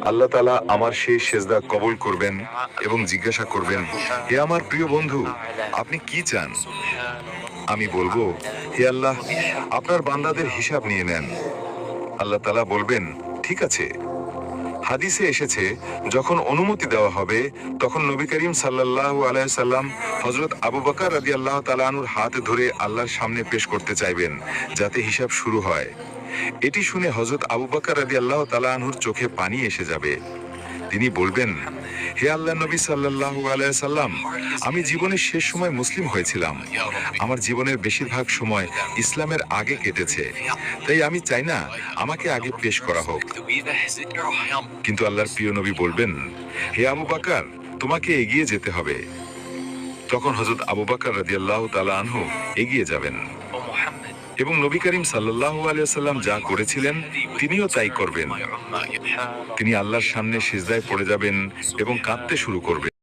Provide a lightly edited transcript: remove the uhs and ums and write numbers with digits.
আল্লাহ তাআলা আমার সেই সেজদা কবুল করবেন এবং জিজ্ঞাসা করবেন, হে আমার প্রিয় বন্ধু, আপনি কি চান? আমি বলবো, হে আল্লাহ, আপনার বান্দাদের হিসাব নিয়ে নেন। আল্লাহ তাআলা বলবেন, ঠিক আছে। হাদিসে এসেছে, যখন অনুমতি দেওয়া হবে তখন নবী করিম সাল্লাল্লাহু আলাইহি সাল্লাম হযরত আবু বকর রাদিয়াল্লাহু তাআলা আনহুর হাত ধরে আল্লাহর সামনে পেশ করতে চাইবেন, যাতে হিসাব শুরু হয়। এটি শুনে হযরত আবু বকর রাদিয়াল্লাহু তাআলা আনহুর চোখে পানি এসে যাবে। তিনি বলবেন, হে আল্লাহর নবী সাল্লাল্লাহু আলাইহি সাল্লাম, আমি জীবনের শেষ সময় মুসলিম হয়েছিলাম। আমার জীবনের বেশিরভাগ সময় ইসলামের আগে কেটেছে, তাই আমি চাই না আমাকে আগে পেশ করা হোক। কিন্তু আল্লাহর প্রিয় নবী বলবেন, হে আবু বকর, তোমাকে এগিয়ে যেতে হবে। তখন হযরত আবু বকর রাদিয়াল্লাহু তাআলা আনহু এগিয়ে যাবেন এবং নবী করিম সাল্লাল্লাহু আলাইহি সাল্লাম যা করেছিলেন তিনিও তাই করবেন। তিনি আল্লাহর সামনে সিজদায় পড়ে যাবেন এবং কাঁদতে শুরু করবেন।